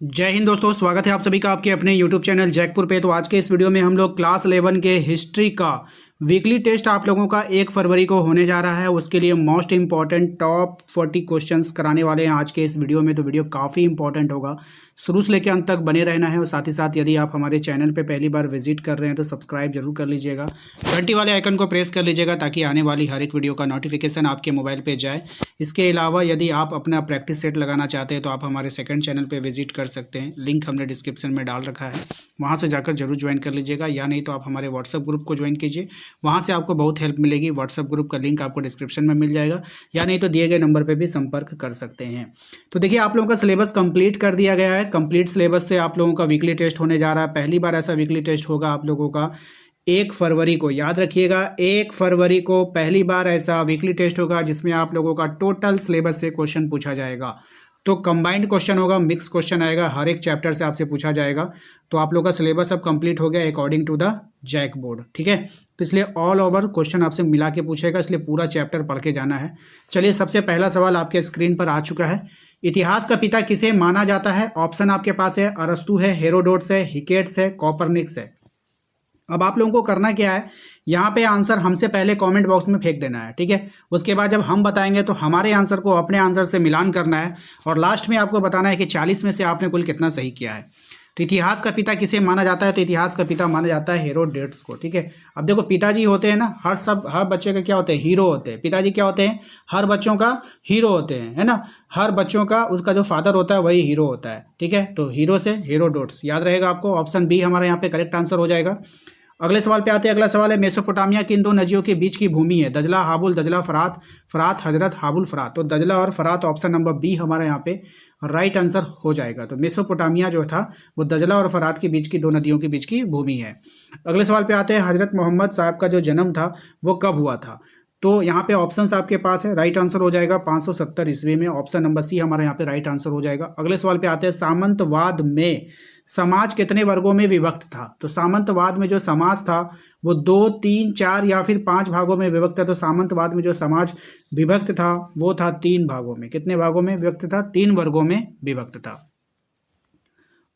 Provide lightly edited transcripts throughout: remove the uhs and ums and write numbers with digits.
जय हिंद दोस्तों, स्वागत है आप सभी का आपके अपने YouTube चैनल जैकपुर पे। तो आज के इस वीडियो में हम लोग क्लास 11 के हिस्ट्री का वीकली टेस्ट आप लोगों का 1 फरवरी को होने जा रहा है। उसके लिए मोस्ट इंपॉर्टेंट टॉप 40 क्वेश्चंस कराने वाले हैं आज के इस वीडियो में। तो वीडियो काफ़ी इंपॉर्टेंट होगा, शुरू से लेकर अंत तक बने रहना है। और साथ ही साथ यदि आप हमारे चैनल पर पहली बार विजिट कर रहे हैं तो सब्सक्राइब जरूर कर लीजिएगा, घंटी वाले आइकन को प्रेस कर लीजिएगा ताकि आने वाली हर एक वीडियो का नोटिफिकेशन आपके मोबाइल पर जाए। इसके अलावा यदि आप अपना प्रैक्टिस सेट लगाना चाहते हैं तो आप हमारे सेकंड चैनल पे विजिट कर सकते हैं, लिंक हमने डिस्क्रिप्शन में डाल रखा है, वहाँ से जाकर जरूर ज्वाइन कर लीजिएगा। या नहीं तो आप हमारे व्हाट्सएप ग्रुप को ज्वाइन कीजिए, वहाँ से आपको बहुत हेल्प मिलेगी। व्हाट्सएप ग्रुप का लिंक आपको डिस्क्रिप्शन में मिल जाएगा, या नहीं तो दिए गए नंबर पर भी संपर्क कर सकते हैं। तो देखिए, आप लोगों का सिलेबस कंप्लीट कर दिया गया है। कंप्लीट सिलेबस से आप लोगों का वीकली टेस्ट होने जा रहा है। पहली बार ऐसा वीकली टेस्ट होगा आप लोगों का 1 फरवरी को। याद रखिएगा, 1 फरवरी को पहली बार ऐसा वीकली टेस्ट होगा जिसमें आप लोगों का टोटल सिलेबस से क्वेश्चन पूछा जाएगा। तो कंबाइंड क्वेश्चन होगा, मिक्स क्वेश्चन आएगा, हर एक चैप्टर से आपसे पूछा जाएगा। तो आप लोगों का सिलेबस अब कंप्लीट हो गया according to the jack board, ठीक है। तो इसलिए ऑल ओवर क्वेश्चन आपसे मिला के पूछेगा, इसलिए पूरा चैप्टर पढ़ के जाना है। चलिए, सबसे पहला सवाल आपके स्क्रीन पर आ चुका है। इतिहास का पिता किसे माना जाता है? ऑप्शन आपके पास है, अरस्तु है, हेरोडोटस है, हिकेट्स है, कॉपरनिकस है। अब आप लोगों को करना क्या है, यहाँ पे आंसर हमसे पहले कमेंट बॉक्स में फेंक देना है, ठीक है। उसके बाद जब हम बताएंगे तो हमारे आंसर को अपने आंसर से मिलान करना है, और लास्ट में आपको बताना है कि 40 में से आपने कुल कितना सही किया है। तो इतिहास का पिता किसे माना जाता है? तो इतिहास का पिता माना जाता है हेरोडोटस को, ठीक है। अब देखो, पिताजी होते हैं ना, हर बच्चे का क्या होते हैं? हीरो होते हैं। पिताजी क्या होते हैं? हर बच्चों का हीरो होते हैं, है ना। हर बच्चों का उसका जो फादर होता है वही हीरो होता है, ठीक है। तो हीरो से हेरोडोटस याद रहेगा आपको। ऑप्शन बी हमारा यहाँ पे करेक्ट आंसर हो जाएगा। अगले सवाल पे आते हैं। अगला सवाल है, मेसोपोटामिया की इन दो नदियों के बीच की भूमि है? दजला हाबुल, दजला फरात, फरात हजरत, हाबुल फरात। तो दजला और फरात, ऑप्शन नंबर बी हमारा यहाँ पे राइट आंसर हो जाएगा। तो मेसोपोटामिया जो था वो दजला और फरात के बीच की दो नदियों के बीच की भूमि है। अगले सवाल पे आते हैं। हजरत मोहम्मद साहब का जो जन्म था वो कब हुआ था? तो यहाँ पे ऑप्शंस आपके पास है, राइट आंसर हो जाएगा 570 ईस्वी में। ऑप्शन नंबर सी हमारा यहाँ पे राइट आंसर हो जाएगा। अगले सवाल पे आते हैं। सामंतवाद में समाज कितने वर्गों में विभक्त था? तो सामंतवाद में जो समाज था वो 2, 3, 4 या फिर 5 भागों में विभक्त था। तो सामंतवाद में जो समाज विभक्त था वो था 3 भागों में। कितने भागों में विभक्त था? 3 वर्गों में विभक्त था।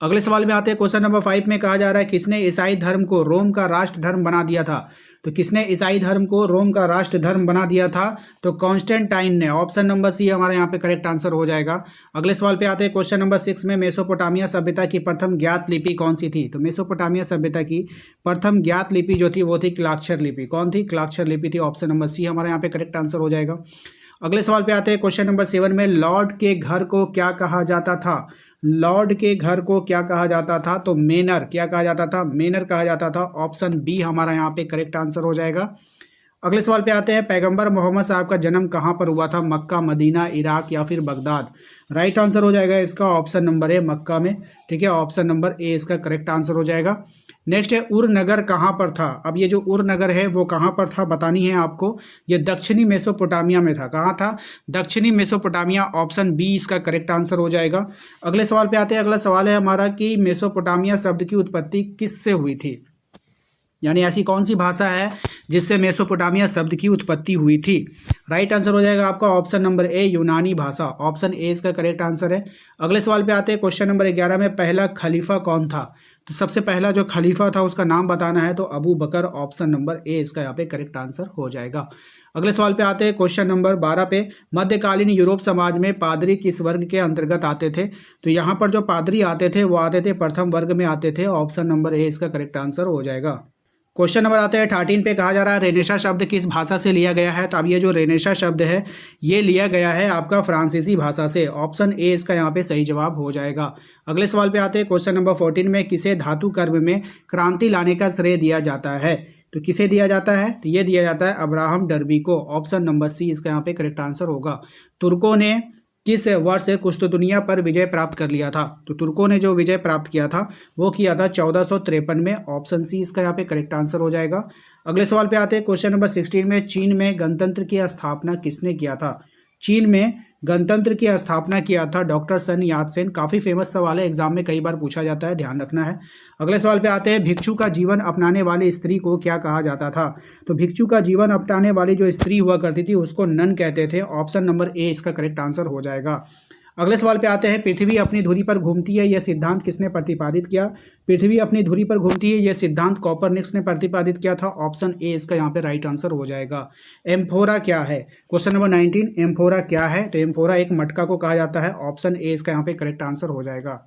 अगले सवाल में आते हैं। क्वेश्चन नंबर 5 में कहा जा रहा है, किसने ईसाई धर्म को रोम का राष्ट्र धर्म बना दिया था? तो किसने ईसाई धर्म को रोम का राष्ट्र धर्म बना दिया था? तो कॉन्स्टेंटाइन ने। ऑप्शन नंबर सी हमारे यहाँ पे करेक्ट आंसर हो जाएगा। अगले सवाल पे आते हैं। क्वेश्चन नंबर 6 में, मेसोपोटामिया सभ्यता की प्रथम ज्ञात लिपि कौन सी थी? तो मेसोपोटामिया सभ्यता की प्रथम ज्ञात लिपि जो थी वो थी क्लाक्षर लिपि। कौन थी? क्लाक्षर लिपि थी। ऑप्शन नंबर सी हमारे यहाँ पे करेक्ट आंसर हो जाएगा। अगले सवाल पे आते हैं। क्वेश्चन नंबर 7 में, लॉर्ड के घर को क्या कहा जाता था? लॉर्ड के घर को क्या कहा जाता था? तो मेनर। क्या कहा जाता था? मेनर कहा जाता था। ऑप्शन बी हमारा यहाँ पे करेक्ट आंसर हो जाएगा। अगले सवाल पे आते हैं। पैगंबर मोहम्मद साहब का जन्म कहाँ पर हुआ था? मक्का, मदीना, इराक या फिर बगदाद? राइट आंसर हो जाएगा इसका ऑप्शन नंबर ए, मक्का में, ठीक है। ऑप्शन नंबर ए इसका करेक्ट आंसर हो जाएगा। नेक्स्ट है, उर नगर कहाँ पर था? अब ये जो उर नगर है वो कहाँ पर था बतानी है आपको। ये दक्षिणी मेसोपोटामिया में था। कहाँ था? दक्षिणी मेसोपोटामिया। ऑप्शन बी इसका करेक्ट आंसर हो जाएगा। अगले सवाल पे आते हैं। अगला सवाल है हमारा कि मेसोपोटामिया शब्द की उत्पत्ति किससे हुई थी? यानी ऐसी कौन सी भाषा है जिससे मेसोपोटामिया शब्द की उत्पत्ति हुई थी? राइट आंसर हो जाएगा आपका ऑप्शन नंबर ए, यूनानी भाषा। ऑप्शन ए इसका करेक्ट आंसर है। अगले सवाल पे आते हैं। क्वेश्चन नंबर 11 में, पहला खलीफा कौन था? तो सबसे पहला जो खलीफा था उसका नाम बताना है, तो अबू बकर। ऑप्शन नंबर ए इसका यहाँ पे करेक्ट आंसर हो जाएगा। अगले सवाल पे आते हैं। क्वेश्चन नंबर 12 पे, मध्यकालीन यूरोप समाज में पादरी किस वर्ग के अंतर्गत आते थे? तो यहाँ पर जो पादरी आते थे वो आते थे प्रथम वर्ग में आते थे। ऑप्शन नंबर ए इसका करेक्ट आंसर हो जाएगा। क्वेश्चन नंबर आते हैं 13 पे। कहा जा रहा है, रेनेसा शब्द किस भाषा से लिया गया है? तो अब ये जो रेनेसा शब्द है ये लिया गया है आपका फ्रांसीसी भाषा से। ऑप्शन ए इसका यहाँ पे सही जवाब हो जाएगा। अगले सवाल पे आते हैं। क्वेश्चन नंबर 14 में, किसे धातु कर्म में क्रांति लाने का श्रेय दिया जाता है? तो किसे दिया जाता है? तो ये दिया जाता है अब्राहम डर्बी को। ऑप्शन नंबर सी इसका यहाँ पे करेक्ट आंसर होगा। तुर्कों ने किस वर्ष कुस्तुतुनिया पर विजय प्राप्त कर लिया था? तो तुर्कों ने जो विजय प्राप्त किया था वो किया था 1453 में। ऑप्शन सी इसका यहाँ पे करेक्ट आंसर हो जाएगा। अगले सवाल पे आते हैं। क्वेश्चन नंबर 16 में, चीन में गणतंत्र की स्थापना किसने किया था? चीन में गणतंत्र की स्थापना किया था डॉक्टर सन यात-सेन। काफ़ी फेमस सवाल है, एग्जाम में कई बार पूछा जाता है, ध्यान रखना है। अगले सवाल पे आते हैं। भिक्षु का जीवन अपनाने वाली स्त्री को क्या कहा जाता था? तो भिक्षु का जीवन अपनाने वाली जो स्त्री हुआ करती थी उसको नन कहते थे। ऑप्शन नंबर ए इसका करेक्ट आंसर हो जाएगा। अगले सवाल पे आते हैं, पृथ्वी अपनी धुरी पर घूमती है, यह सिद्धांत किसने प्रतिपादित किया? पृथ्वी अपनी धुरी पर घूमती है, यह सिद्धांत कोपरनिकस ने प्रतिपादित किया था। ऑप्शन ए इसका यहाँ पे राइट आंसर हो जाएगा। एम्फोरा क्या है? क्वेश्चन नंबर 19, एम्फोरा क्या है? तो एम्फोरा एक मटका को कहा जाता है। ऑप्शन ए इसका यहाँ पे करेक्ट आंसर हो जाएगा।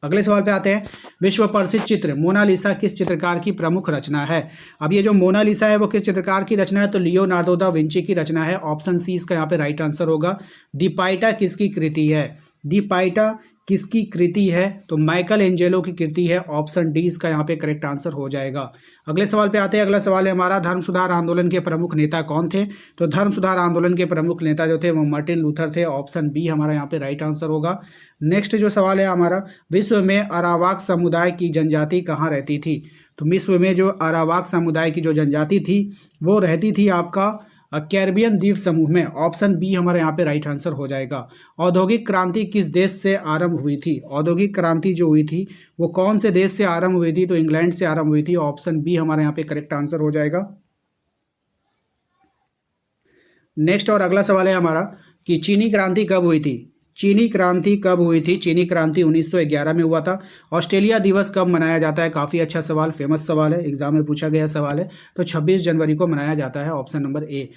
अगले सवाल पे आते हैं, विश्व प्रसिद्ध चित्र मोनालिसा किस चित्रकार की प्रमुख रचना है? अब ये जो मोनालिसा है वो किस चित्रकार की रचना है? तो लियोनार्डो दा विंची की रचना है। ऑप्शन सी इसका यहाँ पे राइट आंसर होगा। दी पाइटा किसकी कृति है? दी पाइटा किसकी कृति है? तो माइकल एंजेलो की कृति है। ऑप्शन डी इसका यहाँ पे करेक्ट आंसर हो जाएगा। अगले सवाल पे आते हैं, अगला सवाल है हमारा, धर्म सुधार आंदोलन के प्रमुख नेता कौन थे? तो धर्म सुधार आंदोलन के प्रमुख नेता जो थे वो मार्टिन लूथर थे। ऑप्शन बी हमारा यहाँ पे राइट आंसर होगा। नेक्स्ट जो सवाल है हमारा, विश्व में अरावाक समुदाय की जनजाति कहाँ रहती थी? तो विश्व में जो अरावाक समुदाय की जो जनजाति थी वो रहती थी आपका कैरिबियन द्वीप समूह में। ऑप्शन बी हमारे यहाँ पे राइट आंसर हो जाएगा। औद्योगिक क्रांति किस देश से आरंभ हुई थी? औद्योगिक क्रांति जो हुई थी वो कौन से देश से आरंभ हुई थी? तो इंग्लैंड से आरंभ हुई थी। ऑप्शन बी हमारे यहाँ पे करेक्ट आंसर हो जाएगा। नेक्स्ट और अगला सवाल है हमारा कि चीनी क्रांति कब हुई थी? चीनी क्रांति कब हुई थी? चीनी क्रांति 1911 में हुआ था। ऑस्ट्रेलिया दिवस कब मनाया जाता है? काफ़ी अच्छा सवाल, फेमस सवाल है, एग्जाम में पूछा गया सवाल है। तो 26 जनवरी को मनाया जाता है। ऑप्शन नंबर ए।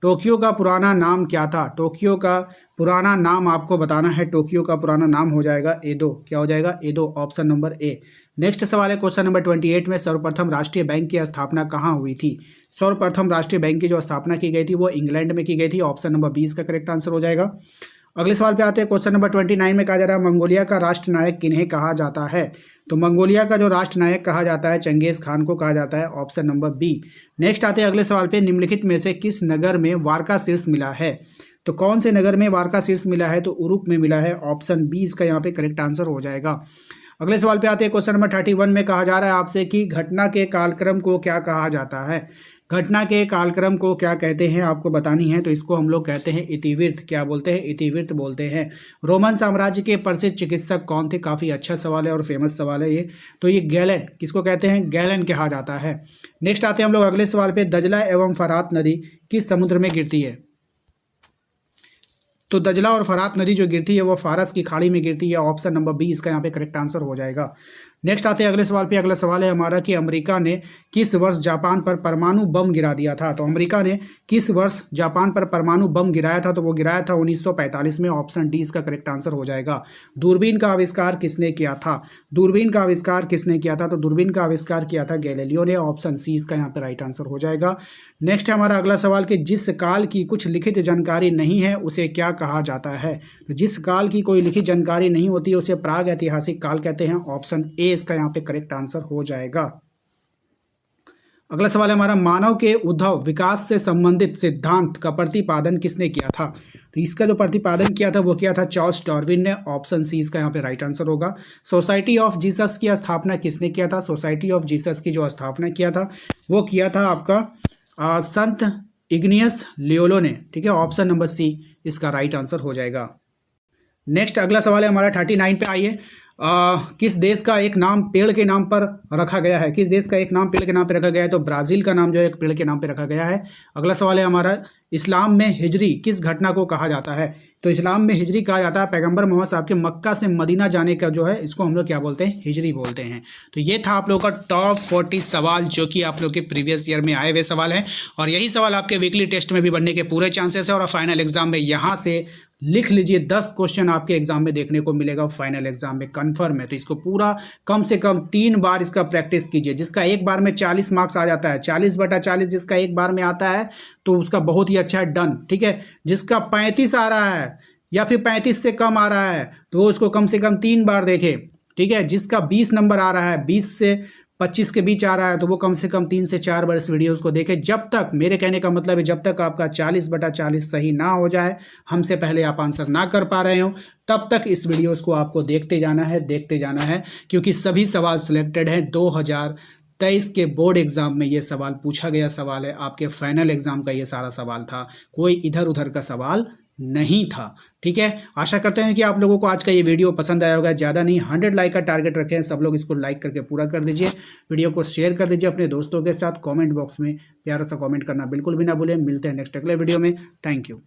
टोक्यो का पुराना नाम क्या था? टोक्यो का पुराना नाम आपको बताना है। टोक्यो का पुराना नाम हो जाएगा एदो। क्या हो जाएगा? एदो। Option number A. नेक्स्ट सवाल है क्वेश्चन नंबर 28 में, सर्वप्रथम राष्ट्रीय बैंक की स्थापना कहाँ हुई थी? सर्वप्रथम राष्ट्रीय बैंक की जो स्थापना की गई थी वो इंग्लैंड में की गई थी। ऑप्शन नंबर 20 का करेक्ट आंसर हो जाएगा। अगले सवाल पे आते हैं, क्वेश्चन नंबर 29 में कहा जा रहा है, मंगोलिया का राष्ट्रनायक किन्हें कहा जाता है? तो मंगोलिया का जो राष्ट्रनायक कहा जाता है चंगेज खान को कहा जाता है। Option number B. नेक्स्ट आते हैं अगले सवाल पे, निम्नलिखित में से किस नगर में वारका शीर्ष मिला है? तो कौन से नगर में वारका शीर्ष मिला है? तो उरुप में मिला है। ऑप्शन बी इसका यहाँ पे करेक्ट आंसर हो जाएगा। अगले सवाल पे आते हैं, क्वेश्चन नंबर 31 में कहा जा रहा है आपसे कि घटना के कालक्रम को क्या कहा जाता है? घटना के कालक्रम को क्या कहते हैं आपको बतानी है। तो इसको हम लोग कहते हैं इतिवृत्त। क्या बोलते हैं? इतिवृत्त बोलते हैं। रोमन साम्राज्य के प्रसिद्ध चिकित्सक कौन थे? काफ़ी अच्छा सवाल है और फेमस सवाल है ये। तो ये गैलन, किसको कहते हैं? गैलन कहा जाता है। नेक्स्ट आते हैं हम लोग अगले सवाल पे, दजला एवं फरात नदी किस समुद्र में गिरती है? तो दजला और फरात नदी जो गिरती है वो फारस की खाड़ी में गिरती है। ऑप्शन नंबर बी इसका यहाँ पे करेक्ट आंसर हो जाएगा। नेक्स्ट आते हैं अगले सवाल पे, अगला सवाल है हमारा कि अमेरिका ने किस वर्ष जापान पर परमाणु बम गिरा दिया था? तो अमेरिका ने किस वर्ष जापान पर परमाणु बम गिराया था? तो वो गिराया था 1945 में। ऑप्शन डी इसका करेक्ट आंसर हो जाएगा। दूरबीन का आविष्कार किसने किया था? दूरबीन का आविष्कार किसने किया था? तो दूरबीन का आविष्कार किया था गैलीलियो ने। ऑप्शन सी इसका यहाँ पे राइट आंसर हो जाएगा। नेक्स्ट है हमारा अगला सवाल कि जिस काल की कुछ लिखित जानकारी नहीं है उसे क्या कहा जाता है? तो जिस काल की कोई लिखित जानकारी नहीं होती है उसे प्राग ऐतिहासिक काल कहते हैं। ऑप्शन ए इसका यहाँ पे करेक्ट आंसर हो जाएगा। अगला सवाल है हमारा, मानव के उद्भव विकास से संबंधित सिद्धांत का प्रतिपादन किसने किया था? तो इसका जो प्रतिपादन किया था वो किया था चार्ल्स डार्विन ने। ऑप्शन सी इसका यहाँ पे राइट आंसर होगा। सोसाइटी ऑफ जीसस की स्थापना किसने किया था? सोसाइटी ऑफ जीसस की जो स्थापना किया था वो किया था आपका संत इग्नियस लियोलो ने। ठीक है, ऑप्शन नंबर सी इसका राइट आंसर हो जाएगा। नेक्स्ट अगला सवाल है हमारा 39 पे आइए, किस देश का एक नाम पेड़ के नाम पर रखा गया है? किस देश का एक नाम पेड़ के नाम पर रखा गया है? तो ब्राज़ील का नाम जो है एक पेड़ के नाम पर रखा गया है। अगला सवाल है हमारा, इस्लाम में हिजरी किस घटना को कहा जाता है? तो इस्लाम में हिजरी कहा जाता है पैगंबर मोहम्मद साहब के मक्का से मदीना जाने का जो है इसको हम लोग क्या बोलते हैं? हिजरी बोलते हैं। तो ये था आप लोगों का टॉप 40 सवाल जो कि आप लोग के प्रीवियस ईयर में आए हुए सवाल हैं और यही सवाल आपके वीकली टेस्ट में भी बनने के पूरे चांसेस है और फाइनल एग्जाम में यहाँ से लिख लीजिए 10 क्वेश्चन आपके एग्जाम में देखने को मिलेगा फाइनल एग्जाम में, कन्फर्म है। तो इसको पूरा कम से कम 3 बार इसका प्रैक्टिस कीजिए। जिसका एक बार में 40 मार्क्स आ जाता है, 40/40 जिसका एक बार में आता है तो उसका बहुत ही अच्छा है, डन। ठीक है, जिसका 35 आ रहा है या फिर 35 से कम आ रहा है तो वो उसको कम से कम 3 बार देखे। ठीक है, जिसका 20 नंबर आ रहा है, 20 से 25 के बीच आ रहा है तो वो कम से कम 3 से 4 बार इस वीडियोस को देखें। जब तक, मेरे कहने का मतलब है, जब तक आपका 40/40 सही ना हो जाए, हमसे पहले आप आंसर ना कर पा रहे हो, तब तक इस वीडियोस को आपको देखते जाना है, क्योंकि सभी सवाल सिलेक्टेड हैं। 2023 के बोर्ड एग्जाम में ये सवाल पूछा गया सवाल है, आपके फाइनल एग्जाम का ये सारा सवाल था, कोई इधर उधर का सवाल नहीं था। ठीक है, आशा करते हैं कि आप लोगों को आज का ये वीडियो पसंद आया होगा। ज़्यादा नहीं, 100 लाइक का टारगेट रखें, सब लोग इसको लाइक करके पूरा कर दीजिए। वीडियो को शेयर कर दीजिए अपने दोस्तों के साथ। कमेंट बॉक्स में प्यारा सा कमेंट करना बिल्कुल भी ना भूलें। मिलते हैं नेक्स्ट अगले वीडियो में। Thank you.